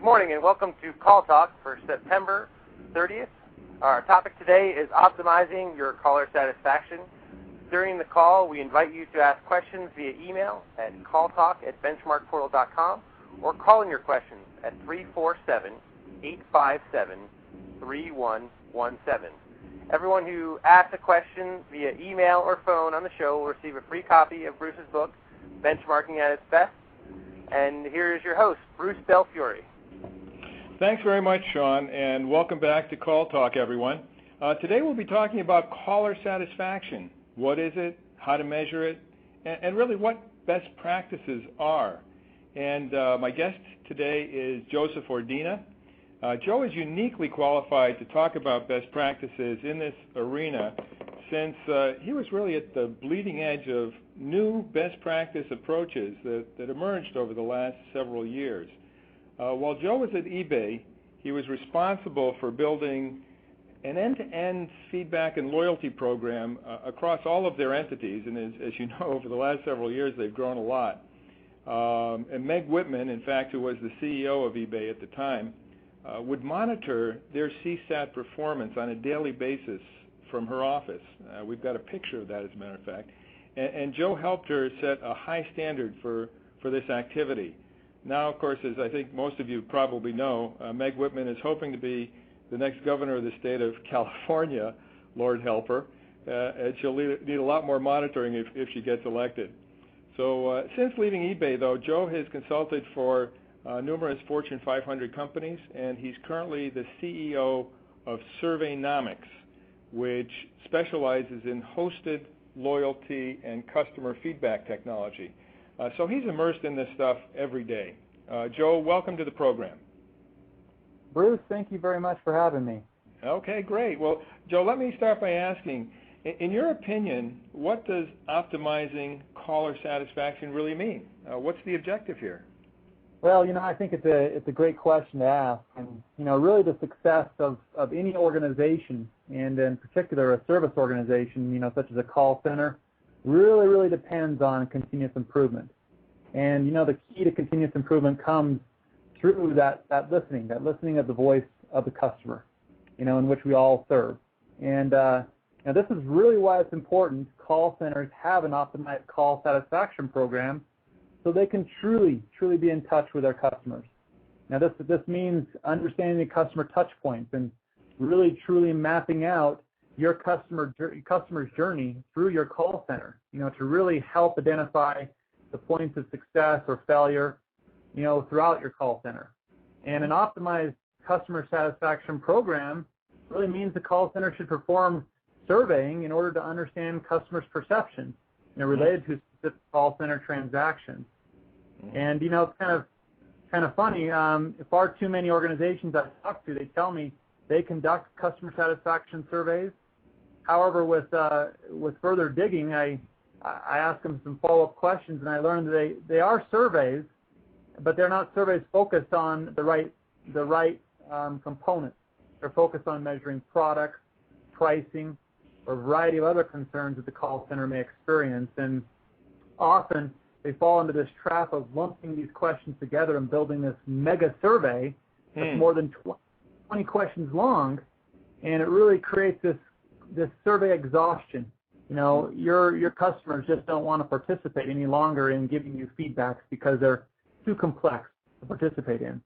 Good morning and welcome to Call Talk for September 30th. Our topic today is optimizing your caller satisfaction. During the call, we invite you to ask questions via email at calltalk@benchmarkportal.com or call in your questions at 347-857-3117. Everyone who asks a question via email or phone on the show will receive a free copy of Bruce's book, Benchmarking at its Best. And here is your host, Bruce Belfiore. Thanks very much, Sean, and welcome back to Call Talk, everyone. Today we'll be talking about caller satisfaction. What is it, how to measure it, and really what best practices are. And my guest today is Joseph Ordina. Joe is uniquely qualified to talk about best practices in this arena since he was really at the bleeding edge of new best practice approaches that emerged over the last several years. While Joe was at eBay, he was responsible for building an end-to-end feedback and loyalty program across all of their entities, and as you know, over the last several years, they've grown a lot. And Meg Whitman, in fact, who was the CEO of eBay at the time, would monitor their CSAT performance on a daily basis from her office. We've got a picture of that, as a matter of fact. And Joe helped her set a high standard for this activity. Now, of course, as I think most of you probably know, Meg Whitman is hoping to be the next governor of the state of California, Lord help her, and she'll need a lot more monitoring if she gets elected. So since leaving eBay, though, Joe has consulted for numerous Fortune 500 companies, and he's currently the CEO of Surveynomics, which specializes in hosted loyalty and customer feedback technology. So he's immersed in this stuff every day. Joe, welcome to the program. Bruce, thank you very much for having me. Okay, great. Well, Joe, let me start by asking, in your opinion, what does optimizing caller satisfaction really mean? What's the objective here? Well, I think it's a great question to ask. And, really the success of any organization, and in particular a service organization, such as a call center, really depends on continuous improvement. And, the key to continuous improvement comes through that listening of the voice of the customer, in which we all serve. And this is really why it's important call centers have an optimized call satisfaction program so they can truly be in touch with their customers. Now, this means understanding the customer touch points and really truly mapping out your customer's journey through your call center, to really help identify the points of success or failure, throughout your call center. And an optimized customer satisfaction program really means the call center should perform surveying in order to understand customers' perceptions, related to specific call center transactions. And, it's kind of funny, far too many organizations I talk to, they tell me they conduct customer satisfaction surveys. However, with further digging, I asked them some follow-up questions, and I learned that they are surveys, but they're not surveys focused on the right components. They're focused on measuring products, pricing, or a variety of other concerns that the call center may experience. And often they fall into this trap of lumping these questions together and building this mega survey that's more than 20 questions long, and it really creates this survey exhaustion. Your customers just don't want to participate any longer in giving you feedbacks because they're too complex to participate in.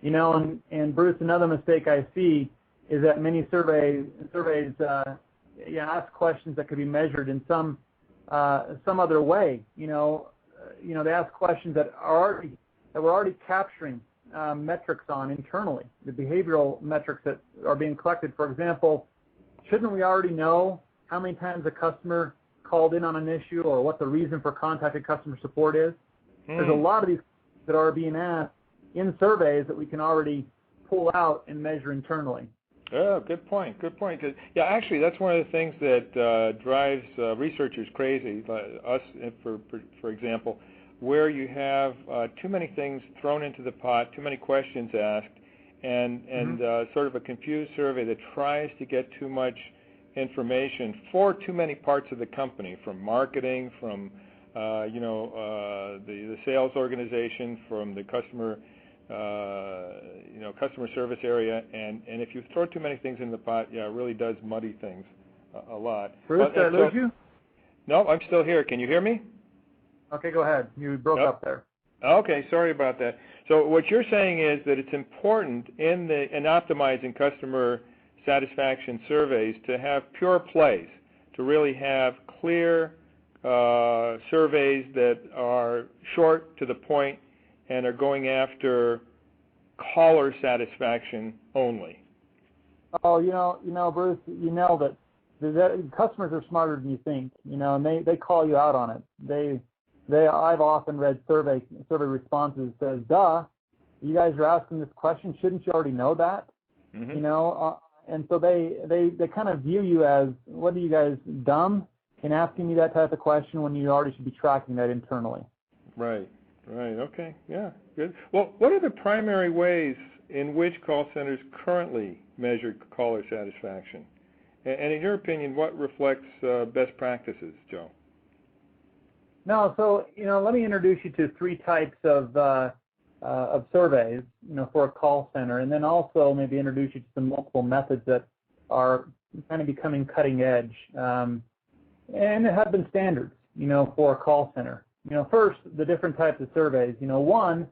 And Bruce, another mistake I see is that many surveys ask questions that could be measured in some other way. They ask questions that we're already capturing metrics on internally, the behavioral metrics that are being collected. For example, shouldn't we already know how many times a customer called in on an issue or what the reason for contacting customer support is? There's a lot of these that are being asked in surveys that we can already pull out and measure internally. Oh, good point. Yeah, actually, that's one of the things that drives researchers crazy, us, for example, where you have too many things thrown into the pot, too many questions asked, and sort of a confused survey that tries to get too much information for too many parts of the company, from marketing, from the sales organization, from the customer customer service area, and if you throw too many things in the pot, yeah, it really does muddy things a lot. Bruce, did I lose you? No, I'm still here. Can you hear me? Okay, go ahead. You broke up there. Okay, sorry about that. So what you're saying is that it's important in optimizing customer satisfaction surveys to have pure plays, to really have clear surveys that are short to the point and are going after caller satisfaction only. Oh, you know, Bruce, you nailed it. The customers are smarter than you think, and they call you out on it. I've often read survey responses that says, "Duh, you guys are asking this question. Shouldn't you already know that?" Mm-hmm. And so they kind of view you as, "What are you guys, dumb in asking me that type of question when you already should be tracking that internally?" Right. Okay. Yeah. Good. Well, what are the primary ways in which call centers currently measure caller satisfaction? And in your opinion, what reflects best practices, Joe? No, so let me introduce you to three types of surveys, for a call center, and then also maybe introduce you to some multiple methods that are kind of becoming cutting edge, and have been standards, for a call center. First, the different types of surveys. One,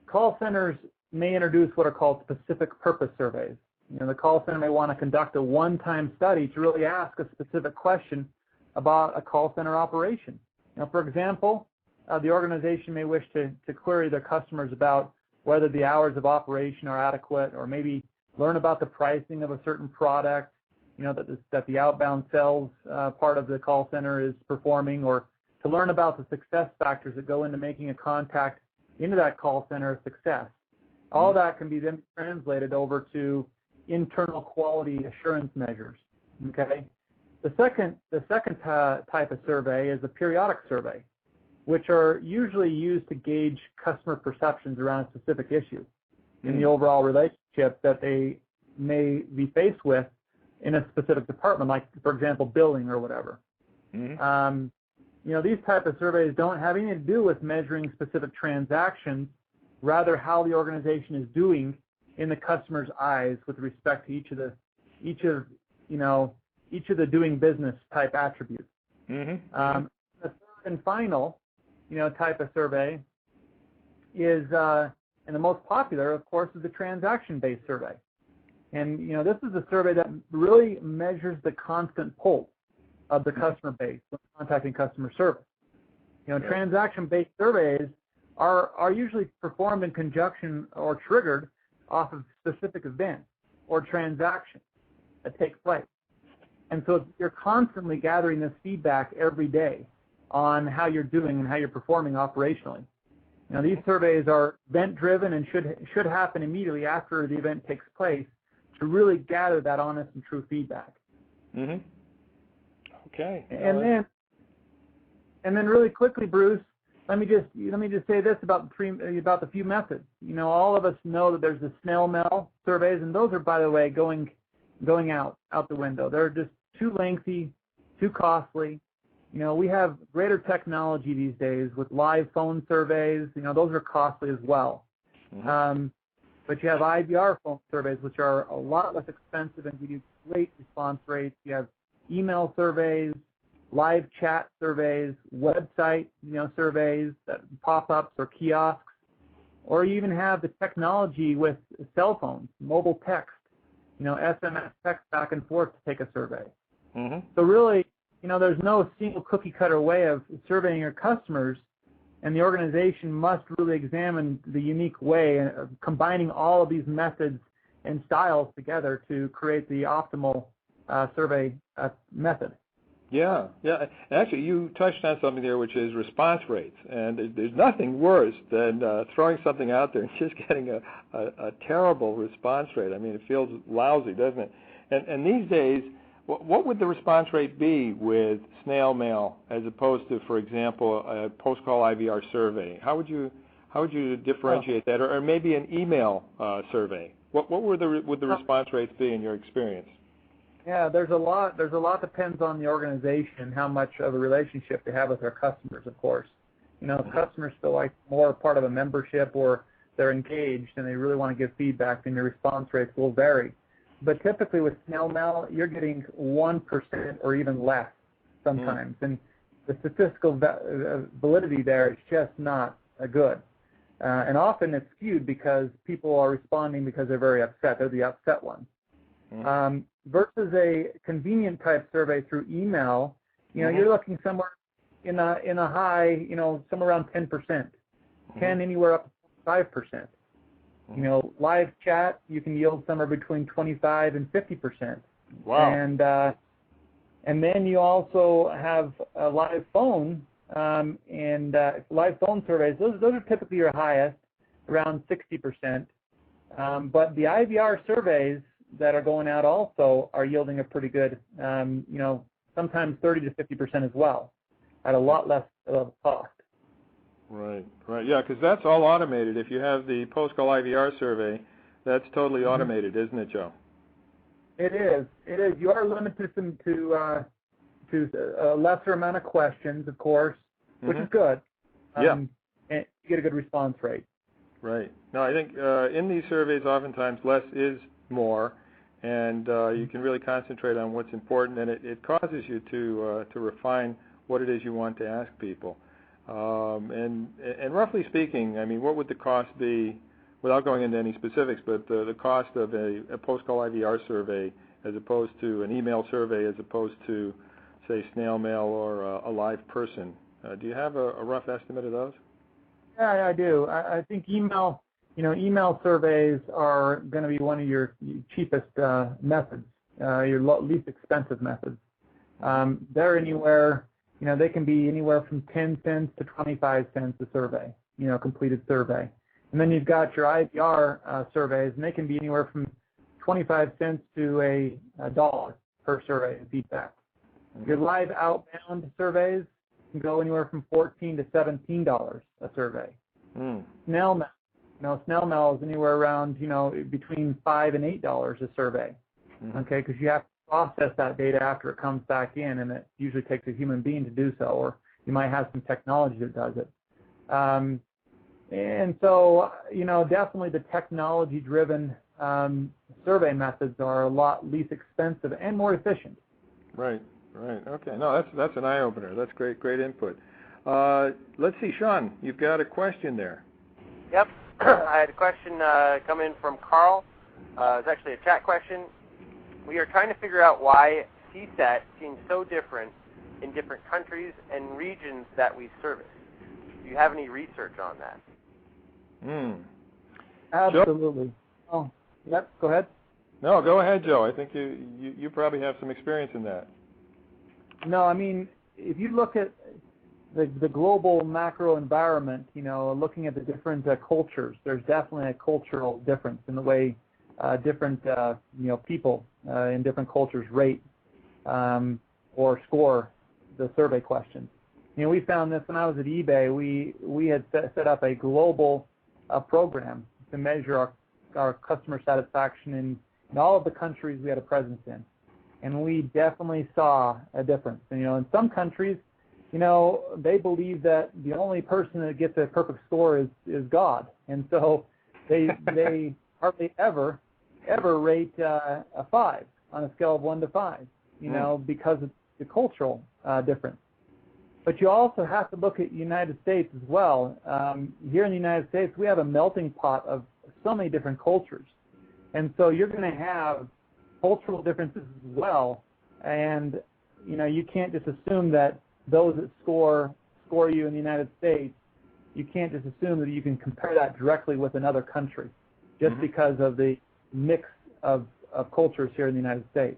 call centers may introduce what are called specific purpose surveys. The call center may want to conduct a one-time study to really ask a specific question about a call center operation. For example, the organization may wish to query their customers about whether the hours of operation are adequate, or maybe learn about the pricing of a certain product, that the outbound sales part of the call center is performing, or to learn about the success factors that go into making a contact into that call center a success. All that can be then translated over to internal quality assurance measures. Okay. The second type of survey is a periodic survey, which are usually used to gauge customer perceptions around a specific issue in the overall relationship that they may be faced with in a specific department, like, for example, billing or whatever. Mm-hmm. These type of surveys don't have anything to do with measuring specific transactions, rather how the organization is doing in the customer's eyes with respect to each of the doing business type attributes. Mm-hmm. The third and final, type of survey is, and the most popular, of course, is the transaction-based survey. And, this is a survey that really measures the constant pulse of the customer base when contacting customer service. Transaction-based surveys are usually performed in conjunction or triggered off of specific events or transactions that take place. And so you're constantly gathering this feedback every day on how you're doing and how you're performing operationally. These surveys are event-driven and should happen immediately after the event takes place to really gather that honest and true feedback. Mm-hmm. Okay. And then really quickly, Bruce, let me just say this about the few methods. All of us know that there's the snail mail surveys, and those are, by the way, going out the window. They're just too lengthy, too costly. We have greater technology these days with live phone surveys. Those are costly as well. Mm-hmm. But you have IVR phone surveys, which are a lot less expensive and give you great response rates. You have email surveys, live chat surveys, website, surveys, that pop-ups or kiosks, or you even have the technology with cell phones, mobile text, SMS text back and forth to take a survey. Mm-hmm. So really, there's no single cookie-cutter way of surveying your customers, and the organization must really examine the unique way of combining all of these methods and styles together to create the optimal survey method. Yeah. Actually, you touched on something there, which is response rates. And there's nothing worse than throwing something out there and just getting a terrible response rate. I mean, it feels lousy, doesn't it? And these days, what would the response rate be with snail mail as opposed to, for example, a post-call IVR survey? How would you differentiate that, or maybe an email survey? What would the response rates be in your experience? Yeah, there's a lot depends on the organization, how much of a relationship they have with their customers, of course. If customers feel like more part of a membership, or they're engaged and they really want to give feedback, then your response rates will vary. But typically with snail mail, you're getting 1% or even less sometimes. And the statistical validity there is just not good. And often it's skewed because people are responding because they're very upset. They're the upset ones. Versus a convenient type survey through email, you're looking somewhere in a high, somewhere around 10%, 10 anywhere up to 5%. Live chat, you can yield somewhere between 25 and 50%. Wow. And then you also have a live phone, and live phone surveys. Those are typically your highest, around 60%. But the IVR surveys that are going out also are yielding a pretty good, sometimes 30 to 50% as well, at a lot less of cost. Right. Yeah, because that's all automated. If you have the post-call IVR survey, that's totally automated, isn't it, Joe? It is. You are limited to a lesser amount of questions, of course, which is good. And you get a good response rate. Right. No, I think in these surveys, oftentimes less is more, and you can really concentrate on what's important, and it causes you to refine what it is you want to ask people. And roughly speaking, I mean, what would the cost be, without going into any specifics, but the cost of a post-call IVR survey as opposed to an email survey as opposed to, say, snail mail or a live person? Do you have a rough estimate of those? Yeah, I do. I think email surveys are going to be one of your cheapest methods, your least expensive methods. They're anywhere, they can be anywhere from 10 cents to 25 cents a survey, completed survey. And then you've got your IVR surveys, and they can be anywhere from 25 cents to a dollar per survey and feedback. Your live outbound surveys can go anywhere from $14 to $17 a survey. Snail mail, snail mail is anywhere around, between $5 and $8 a survey. Okay, because you have to process that data after it comes back in, and it usually takes a human being to do so, or you might have some technology that does it. And so, definitely the technology-driven survey methods are a lot least expensive and more efficient. Right. Okay. No, that's an eye-opener. That's great input. Let's see, Sean, you've got a question there. Yep. I had a question come in from Carl. It's actually a chat question. We are trying to figure out why CSAT seems so different in different countries and regions that we service. Do you have any research on that? Absolutely. Oh, yep. Go ahead. No, go ahead, Joe. I think you probably have some experience in that. No, I mean, if you look at the global macro environment, looking at the different cultures, there's definitely a cultural difference in the way different people in different cultures rate or score the survey questions. We found this when I was at eBay. We had set up a global program to measure our customer satisfaction in all of the countries we had a presence in, and we definitely saw a difference. And, in some countries, they believe that the only person that gets a perfect score is God, and so they hardly ever rate a 5 on a scale of 1 to 5, because of the cultural difference. But you also have to look at the United States as well. Here in the United States, we have a melting pot of so many different cultures, and so you're going to have cultural differences as well. And you can't just assume that those that score you in the United States, you can't just assume that you can compare that directly with another country, just because of the mix of cultures here in the United States.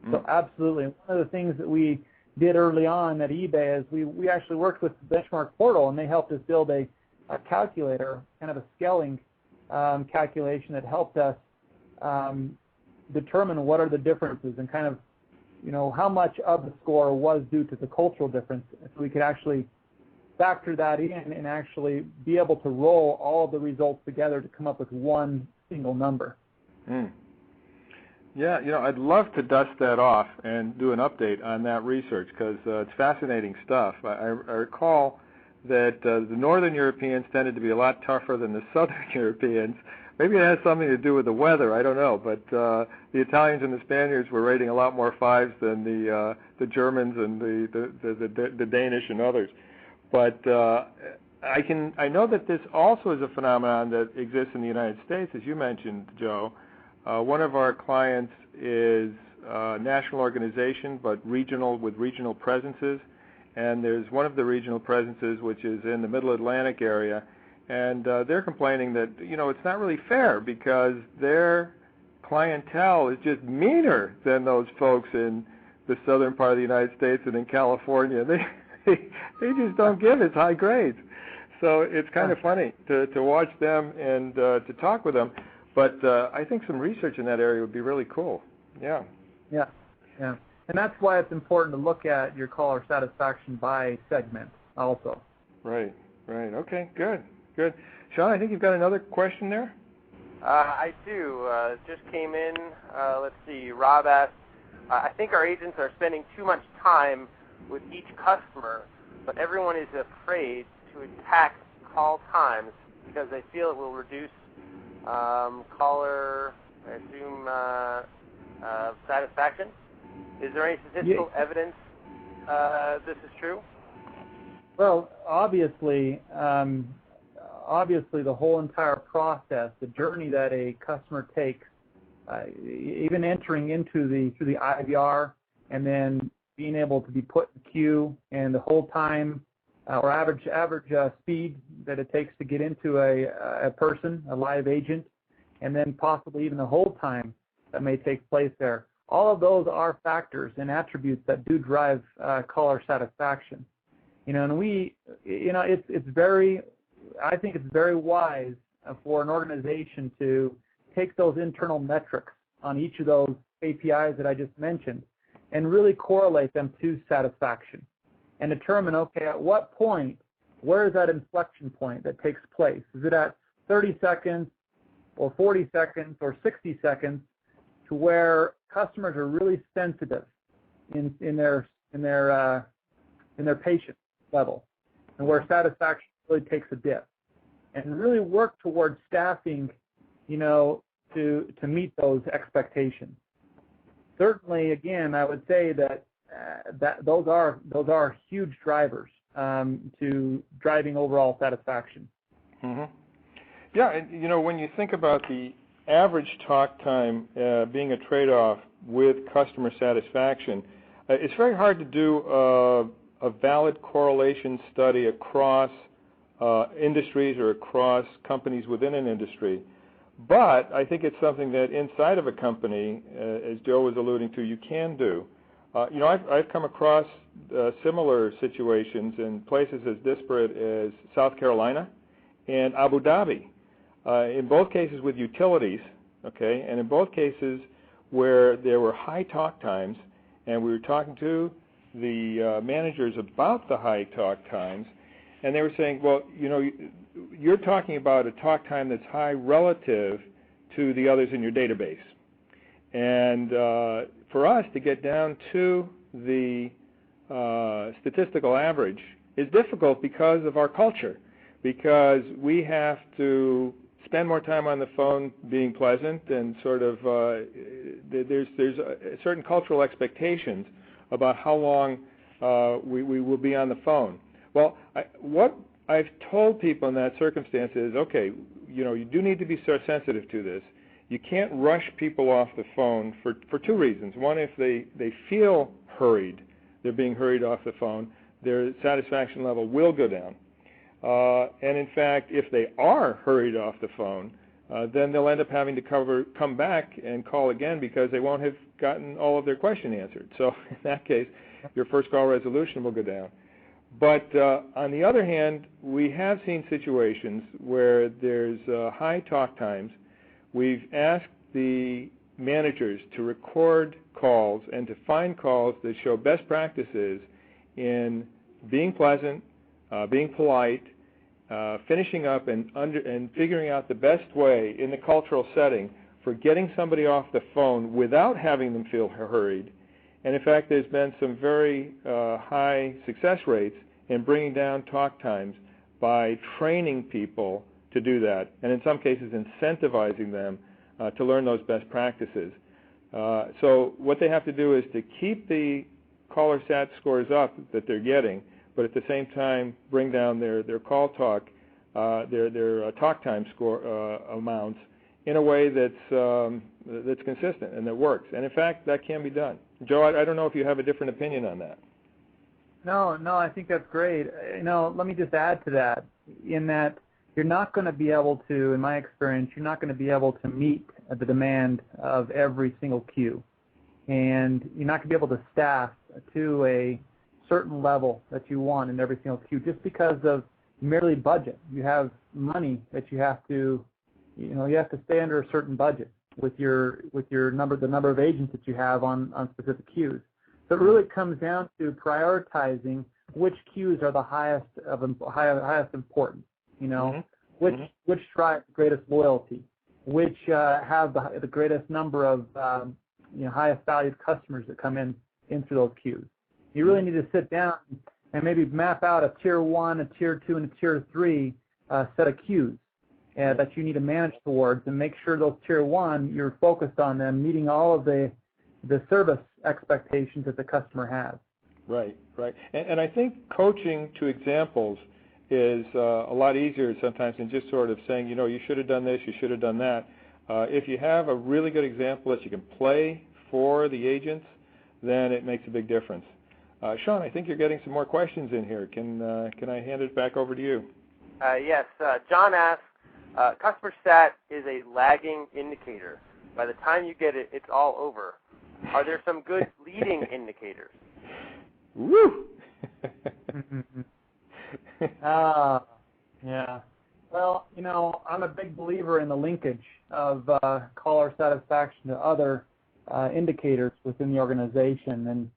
So absolutely. One of the things that we did early on at eBay is we actually worked with BenchmarkPortal, and they helped us build a calculator, kind of a scaling calculation that helped us determine what are the differences and kind of, how much of the score was due to the cultural difference. So we could actually factor that in and actually be able to roll all of the results together to come up with one single number. Yeah, I'd love to dust that off and do an update on that research because it's fascinating stuff. I recall that the Northern Europeans tended to be a lot tougher than the Southern Europeans. Maybe it has something to do with the weather, I don't know, but the Italians and the Spaniards were rating a lot more fives than the Germans and the Danish and others. But I know that this also is a phenomenon that exists in the United States, as you mentioned, Joe. One of our clients is a national organization, but regional, with regional presences. And there's one of the regional presences which is in the Middle Atlantic area, and they're complaining that, it's not really fair because their clientele is just meaner than those folks in the southern part of the United States and in California. They just don't give as high grades. So it's kind of funny to watch them and to talk with them. But I think some research in that area would be really cool. Yeah. Yeah. Yeah. And that's why it's important to look at your caller satisfaction by segment also. Right. Okay, good. Sean, I think you've got another question there? I do. It just came in. Let's see. Rob asked, I think our agents are spending too much time with each customer, but everyone is afraid to attack call times because they feel it will reduce caller, I assume, satisfaction. Is there any statistical evidence this is true? Well, obviously, the whole entire process, the journey that a customer takes, even entering into through the IVR and then being able to be put in queue, and the whole time or average speed that it takes to get into a person, a live agent, and then possibly even the hold time that may take place there. All of those are factors and attributes that do drive caller satisfaction. And I think it's very wise for an organization to take those internal metrics on each of those APIs that I just mentioned and really correlate them to satisfaction and determine, okay, at what point, where is that inflection point that takes place? Is it at 30 seconds or 40 seconds or 60 seconds to where customers are really sensitive in their patient level, and where satisfaction really takes a dip, and really work towards staffing, to meet those expectations. Certainly, again, I would say that those are huge drivers to driving overall satisfaction. Mm-hmm. Yeah, and when you think about the average talk time being a trade-off with customer satisfaction, it's very hard to do a valid correlation study across industries or across companies within an industry. But I think it's something that inside of a company, as Joe was alluding to, you can do. I've come across similar situations in places as disparate as South Carolina and Abu Dhabi. In both cases with utilities, okay, and in both cases where there were high talk times, and we were talking to the managers about the high talk times, and they were saying, well, you're talking about a talk time that's high relative to the others in your database. And for us to get down to the statistical average is difficult because of our culture, because we have to spend more time on the phone being pleasant, and sort of there's certain cultural expectations about how long we will be on the phone. Well, what I've told people in that circumstance is, okay, you do need to be so sensitive to this. You can't rush people off the phone for two reasons. One, if they feel hurried, they're being hurried off the phone, their satisfaction level will go down. And in fact, if they are hurried off the phone, then they'll end up having to come back and call again because they won't have gotten all of their question answered. So in that case, your first call resolution will go down. But on the other hand, we have seen situations where there's high talk times. We've asked the managers to record calls and to find calls that show best practices in being pleasant, being polite, finishing up and figuring out the best way in the cultural setting for getting somebody off the phone without having them feel hurried. And in fact, there's been some very high success rates in bringing down talk times by training people to do that, and in some cases incentivizing them to learn those best practices. So what they have to do is to keep the caller sat scores up that they're getting, but at the same time bring down their call talk, their talk time score amounts in a way that's consistent and that works. And in fact, that can be done. Joe, I don't know if you have a different opinion on that. No, I think that's great. Let me just add to that, in that you're not going to be able to, in my experience, you're not going to be able to meet the demand of every single queue. And you're not going to be able to staff to a certain level that you want in every single queue just because of merely budget. You have money that you have to, you have to stay under a certain budget with the number of agents that you have on specific queues. So it really comes down to prioritizing which queues are the highest importance. Which drive the greatest loyalty, which have the greatest number of highest valued customers that come in through those queues. You really need to sit down and maybe map out a tier 1, a tier 2, and a tier 3 set of queues that you need to manage towards, and make sure those tier 1, you're focused on them meeting all of the service expectations that the customer has. Right. And I think coaching to examples is a lot easier sometimes than just sort of saying, you should have done this, you should have done that. If you have a really good example that you can play for the agents, then it makes a big difference. Sean, I think you're getting some more questions in here. Can I hand it back over to you? Yes. John asks, customer sat is a lagging indicator. By the time you get it, it's all over. Are there some good leading indicators? Woo! Yeah. Well, I'm a big believer in the linkage of caller satisfaction to other indicators within the organization, and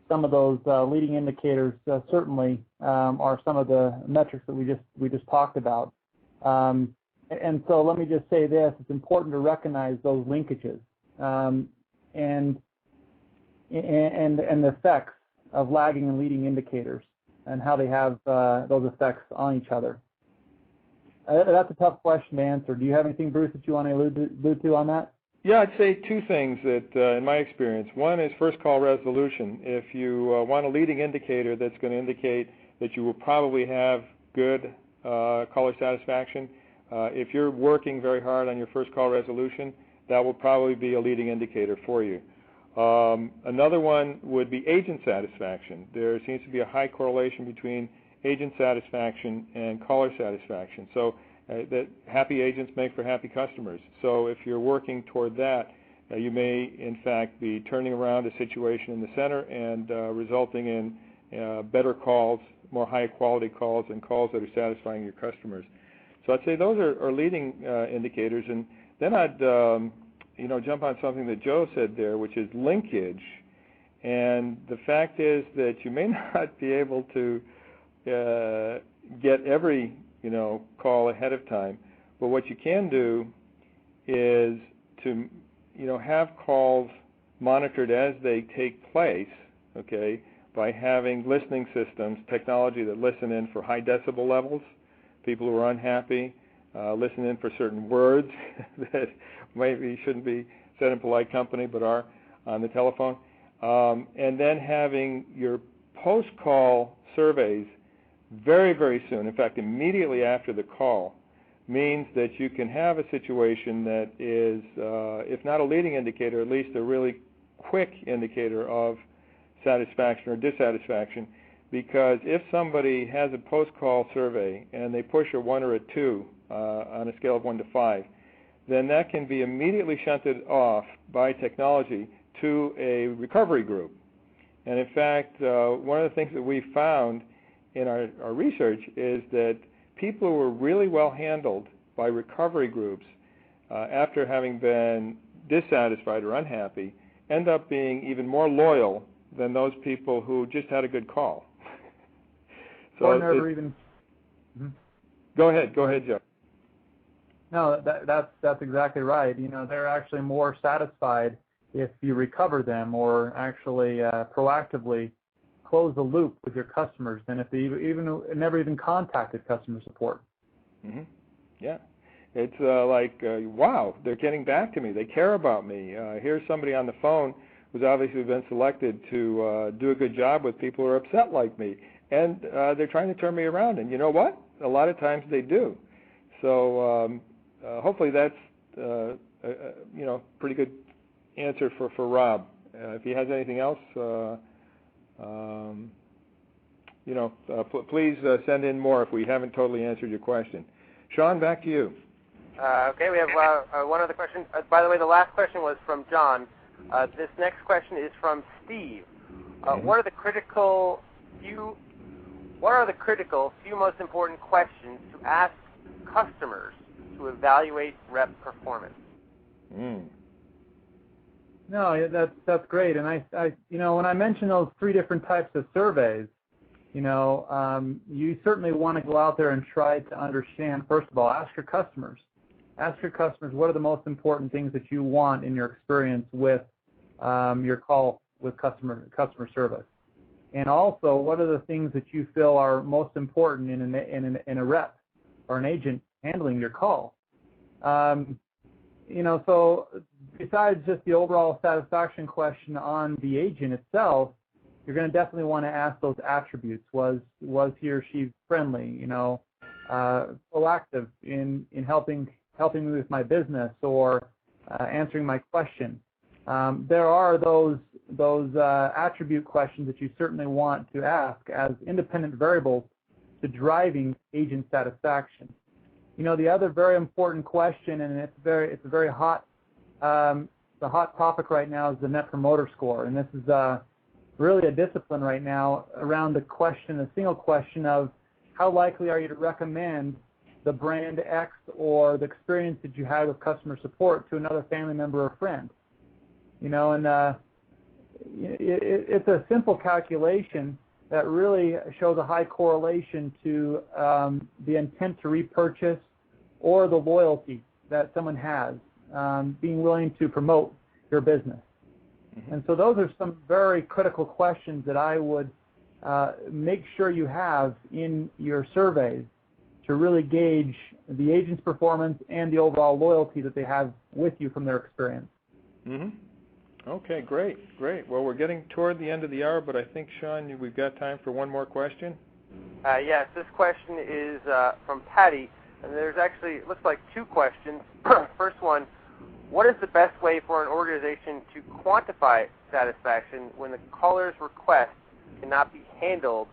some of those leading indicators certainly are some of the metrics that we just talked about. And so let me just say this: it's important to recognize those linkages and the effects of lagging and leading indicators, and how they have those effects on each other. That's a tough question to answer. Do you have anything, Bruce, that you want to allude to on that? Yeah, I'd say two things that, in my experience. One is first call resolution. If you want a leading indicator that's going to indicate that you will probably have good caller satisfaction, if you're working very hard on your first call resolution, that will probably be a leading indicator for you. Another one would be agent satisfaction. There seems to be a high correlation between agent satisfaction and caller satisfaction. So that happy agents make for happy customers. So if you're working toward that, you may in fact be turning around a situation in the center and resulting in better calls, more high quality calls, and calls that are satisfying your customers. So I'd say those are leading indicators. And then I'd jump on something that Joe said there, which is linkage. And the fact is that you may not be able to get every call ahead of time, but what you can do is to have calls monitored as they take place, okay, by having listening systems, technology that listen in for high decibel levels, people who are unhappy, listen in for certain words that maybe shouldn't be said in polite company but are on the telephone, and then having your post-call surveys very, very soon, in fact, immediately after the call, means that you can have a situation that is, if not a leading indicator, at least a really quick indicator of satisfaction or dissatisfaction. Because if somebody has a post-call survey and they push a 1 or a 2 on a scale of 1 to 5, then that can be immediately shunted off by technology to a recovery group. And in fact, one of the things that we found in our research is that people who were really well handled by recovery groups after having been dissatisfied or unhappy end up being even more loyal than those people who just had a good call. So or never even. Mm-hmm. Go ahead, Joe. No, that's exactly right. They're actually more satisfied if you recover them or actually proactively close the loop with your customers than if they even never even contacted customer support. Mm-hmm. Yeah. It's wow, they're getting back to me. They care about me. Here's somebody on the phone who's obviously been selected to do a good job with people who are upset like me. And they're trying to turn me around. And you know what? A lot of times they do. So hopefully that's, pretty good answer for Rob. If he has anything else, please send in more if we haven't totally answered your question. Sean, back to you. Okay, we have one other question. By the way, the last question was from John. This next question is from Steve. What are the critical few most important questions to ask customers to evaluate rep performance? No, that's great. And I when I mentioned those 3 different types of surveys, you certainly want to go out there and try to understand. First of all, ask your customers what are the most important things that you want in your experience with your call with customer service, and also what are the things that you feel are most important in a rep or an agent handling your call. So besides just the overall satisfaction question on the agent itself, you're going to definitely want to ask those attributes. Was he or she friendly? Proactive in helping me with my business or answering my question. There are those attribute questions that you certainly want to ask as independent variables to driving agent satisfaction. The other very important question, and it's a very hot, the hot topic right now, is the Net Promoter Score, and this is really a discipline right now around the single question of how likely are you to recommend the brand X or the experience that you had with customer support to another family member or friend. It's a simple calculation that really shows a high correlation to the intent to repurchase or the loyalty that someone has, being willing to promote your business. Mm-hmm. And so those are some very critical questions that I would make sure you have in your surveys to really gauge the agent's performance and the overall loyalty that they have with you from their experience. Mm-hmm. Okay, great. Well, we're getting toward the end of the hour, but I think, Sean, we've got time for one more question. Yes, this question is from Patty, and there's actually, it looks like 2 questions. First one, what is the best way for an organization to quantify satisfaction when the caller's request cannot be handled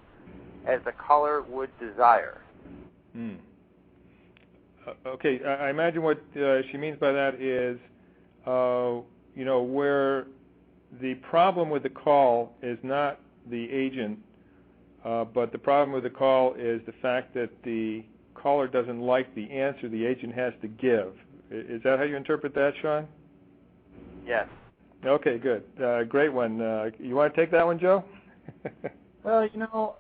as the caller would desire? Okay, I imagine what she means by that is, where the problem with the call is not the agent, but the problem with the call is the fact that the caller doesn't like the answer the agent has to give. Is that how you interpret that, Sean? Yes. Okay, good. Great one. You want to take that one, Joe? Well,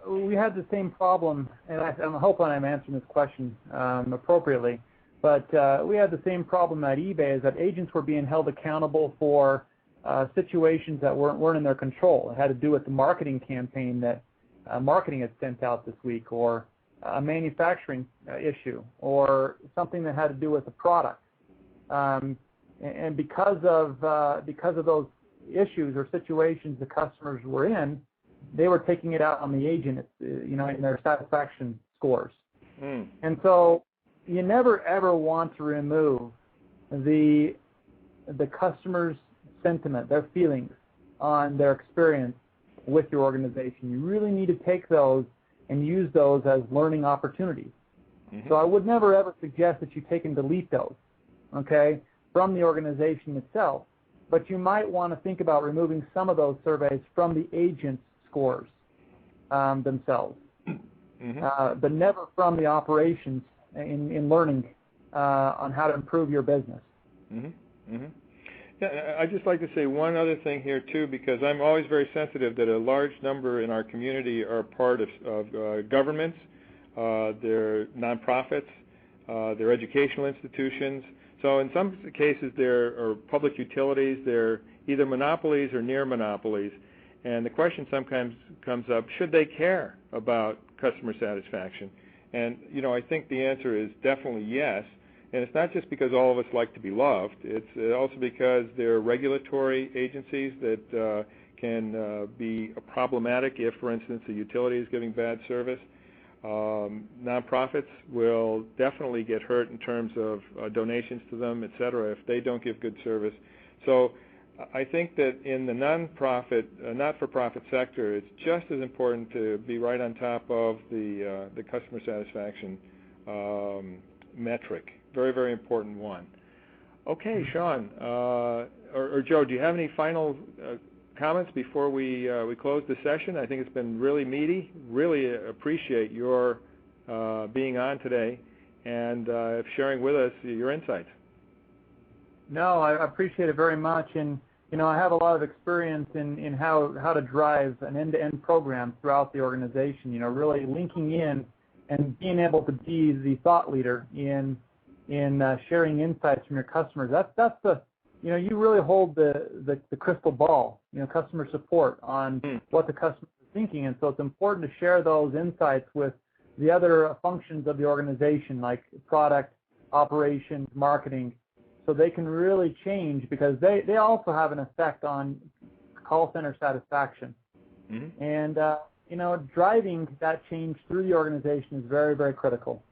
we had the same problem, and I'm hoping I'm answering this question appropriately, but we had the same problem at eBay, is that agents were being held accountable for situations that weren't in their control. It had to do with the marketing campaign that marketing had sent out this week, or a manufacturing issue, or something that had to do with the product. And because of those issues or situations the customers were in, they were taking it out on the agent, in their satisfaction scores. And so you never ever want to remove the customer's sentiment, their feelings on their experience with your organization. You really need to take those and use those as learning opportunities. Mm-hmm. So I would never ever suggest that you take and delete those, okay, from the organization itself. But you might want to think about removing some of those surveys from the agent's scores themselves, mm-hmm. But never from the operations in learning on how to improve your business. Mm-hmm. Mm-hmm. Yeah, I'd just like to say one other thing here, too, because I'm always very sensitive that a large number in our community are part of governments, they're nonprofits, they're educational institutions. So in some cases, there are public utilities. They're either monopolies or near monopolies. And the question sometimes comes up, should they care about customer satisfaction? And, I think the answer is definitely yes. And it's not just because all of us like to be loved. It's also because there are regulatory agencies that can be problematic if, for instance, a utility is giving bad service. Nonprofits will definitely get hurt in terms of donations to them, et cetera, if they don't give good service. So I think that in the not-for-profit sector, it's just as important to be right on top of the customer satisfaction metric. Very, very important one. Okay, Sean, or Joe, do you have any final comments before we close the session? I think it's been really meaty. Really appreciate your being on today and sharing with us your insights. No, I appreciate it very much, and I have a lot of experience in how to drive an end-to-end program throughout the organization. Really linking in and being able to be the thought leader in sharing insights from your customers. That's the you really hold the crystal ball, customer support on what the customer is thinking, and so it's important to share those insights with the other functions of the organization, like product, operations, marketing, so they can really change, because they also have an effect on call center satisfaction. Mm-hmm. And driving that change through the organization is very, very critical.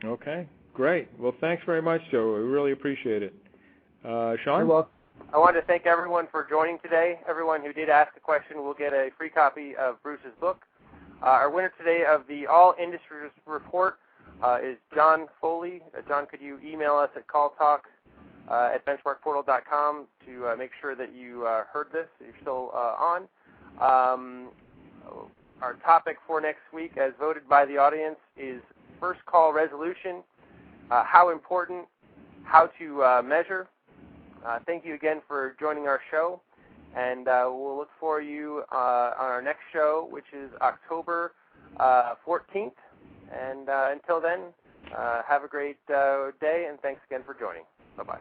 Okay, great. Well, thanks very much, Joe. We really appreciate it. Sean? You're welcome. I want to thank everyone for joining today. Everyone who did ask a question will get a free copy of Bruce's book. Our winner today of the All Industries Report is John Foley. John, could you email us at calltalk@benchmarkportal.com to make sure that you heard this, if you're still on. Our topic for next week, as voted by the audience, is first call resolution, how important, how to measure. Thank you again for joining our show, and we'll look for you on our next show, which is October 14th. And until then, have a great day, and thanks again for joining. Bye-bye.